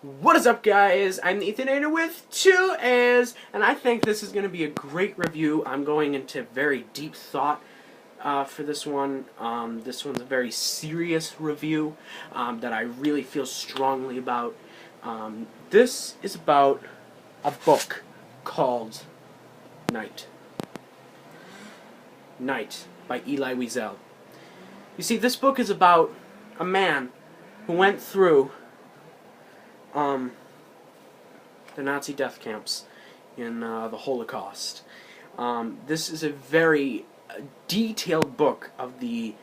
What is up, guys? I'm the TheEthaanater with 2A's, and I think this is going to be a great review. I'm going into very deep thought for this one. This one's a very serious review that I really feel strongly about. This is about a book called Night. Night by Elie Wiesel. You see, this book is about a man who went through the Nazi death camps in the Holocaust. This is a very detailed book of the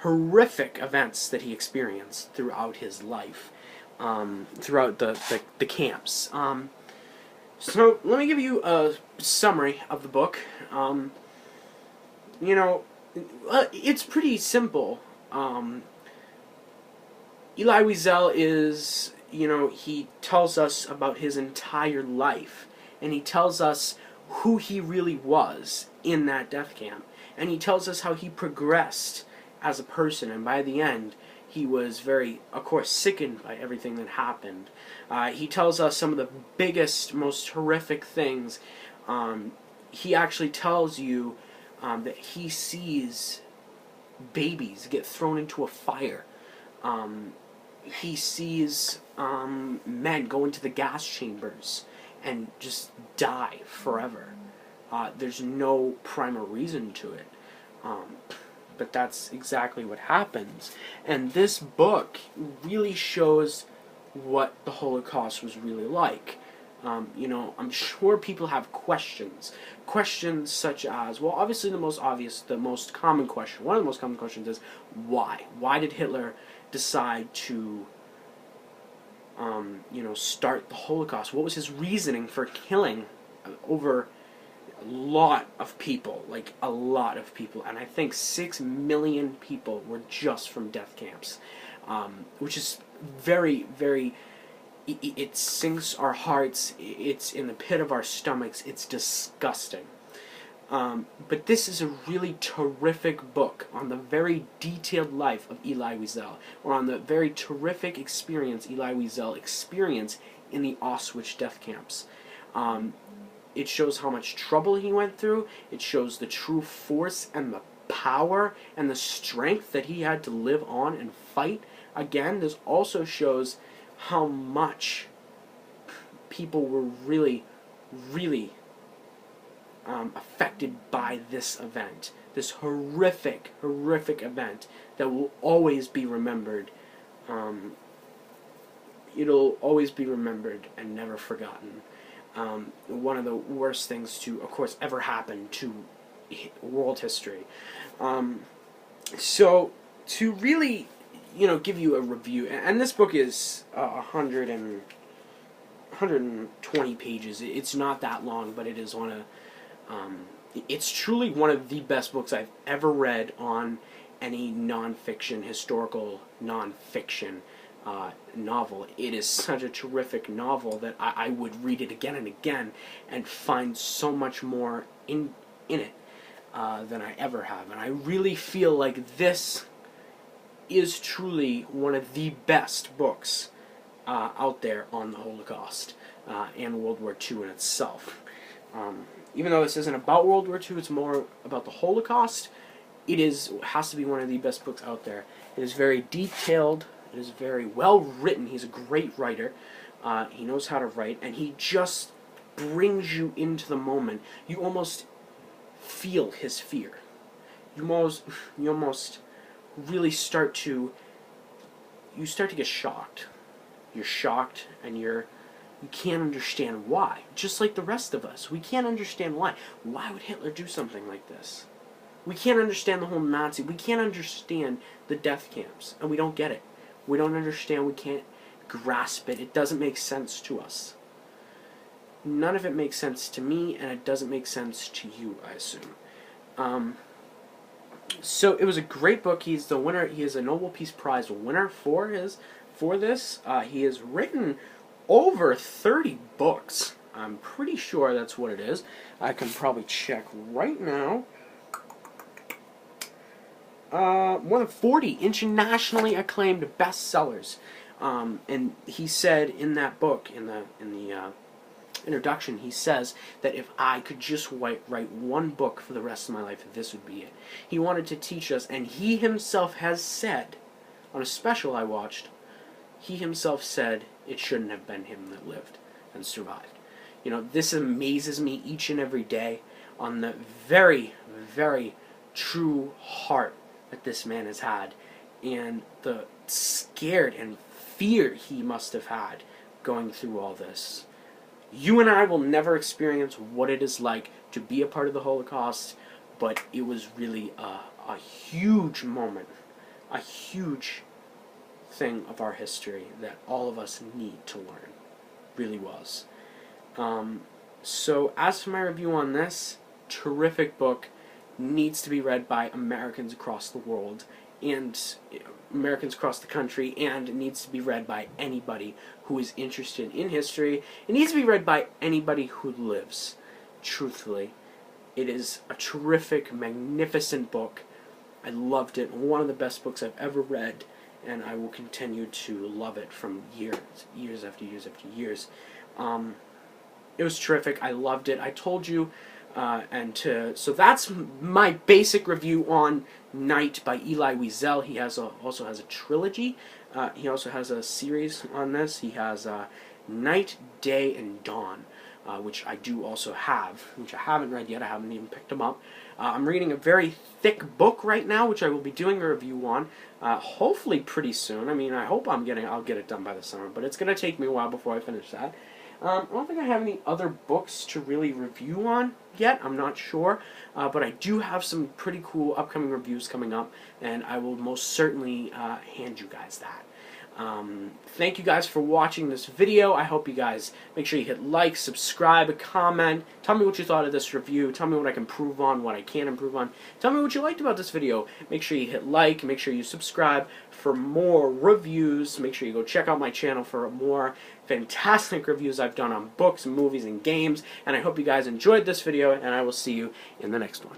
horrific events that he experienced throughout his life, throughout the camps. So let me give you a summary of the book. It's pretty simple. Elie Wiesel is, he tells us about his entire life, and he tells us who he really was in that death camp, and he tells us how he progressed as a person, and by the end, he was very, of course, sickened by everything that happened. He tells us some of the biggest, most horrific things. He actually tells you that he sees babies get thrown into a fire. He sees men go into the gas chambers and just die forever. There's no prime or reason to it. But that's exactly what happens. And this book really shows what the Holocaust was really like. I'm sure people have questions. Questions such as, well, obviously the most common question, one of the most common questions is, why? Why did Hitler decide to, start the Holocaust? What was his reasoning for killing over a lot of people, like a lot of people? And I think 6 million people were just from death camps, which is very, very... It sinks our hearts. It's in the pit of our stomachs. It's disgusting. But this is a really terrific book on the very detailed life of Elie Wiesel, or on the very terrific experience Elie Wiesel experienced in the Auschwitz death camps. It shows how much trouble he went through. It shows the true force and the power and the strength that he had to live on and fight. Again, this also shows how much people were really, really affected by this event. This horrific, horrific event that will always be remembered. It'll always be remembered and never forgotten. One of the worst things to, of course, ever happen to world history. So, to really give you a review, and this book is 120 pages. It's not that long, but it is it's truly one of the best books I've ever read on any non-fiction, historical non-fiction novel. It is such a terrific novel that I would read it again and again and find so much more in it than I ever have. And I really feel like this is truly one of the best books out there on the Holocaust and World War II in itself. Even though this isn't about World War II, it's more about the Holocaust, it has to be one of the best books out there. It is very detailed, it is very well written. He's a great writer. He knows how to write, and he just brings you into the moment. You almost feel his fear. You almost really start to get shocked. You're shocked, and you can't understand why. Just like the rest of us, we can't understand why. Why would Hitler do something like this? We can't understand the whole Nazi. We can't understand the death camps, and we don't get it. We don't understand. We can't grasp it. It doesn't make sense to us. None of it makes sense to me, and it doesn't make sense to you, I assume. So it was a great book. He's the winner. He is a Nobel Peace Prize winner for this. He has written over 30 books. I'm pretty sure that's what it is. I can probably check right now. More than 40 internationally acclaimed bestsellers. And he said in that book, in the introduction, he says that if I could just write one book for the rest of my life, this would be it. He wanted to teach us, and he himself has said, on a special I watched, he himself said it shouldn't have been him that lived and survived. You know, this amazes me each and every day on the very, very true heart that this man has had, and the scared and fear he must have had going through all this. You and I will never experience what it is like to be a part of the Holocaust, but it was really a huge moment, a huge thing of our history that all of us need to learn. Really was. So as for my review on this, terrific book, needs to be read by Americans across the world, and Americans across the country, and it needs to be read by anybody who is interested in history. It needs to be read by anybody who lives. Truthfully, it is a terrific, magnificent book. I loved it. One of the best books I've ever read, and I will continue to love it from years after years after years. It was terrific. I loved it. I told you. So that's my basic review on Night by Elie Wiesel. He also has a trilogy. He also has a series on this. He has Night, Day, and Dawn, which I do also have, which I haven't read yet. I haven't even picked them up. I'm reading a very thick book right now, which I will be doing a review on, hopefully pretty soon. I mean, I'll get it done by the summer, but it's going to take me a while before I finish that. I don't think I have any other books to really review on yet. I'm not sure. But I do have some pretty cool upcoming reviews coming up, and I will most certainly hand you guys that. Thank you guys for watching this video. I hope you guys make sure you hit like, subscribe, comment. Tell me what you thought of this review. Tell me what I can improve on, what I can't improve on. Tell me what you liked about this video. Make sure you hit like. Make sure you subscribe for more reviews. Make sure you go check out my channel for more fantastic reviews I've done on books, movies, and games. And I hope you guys enjoyed this video, and I will see you in the next one.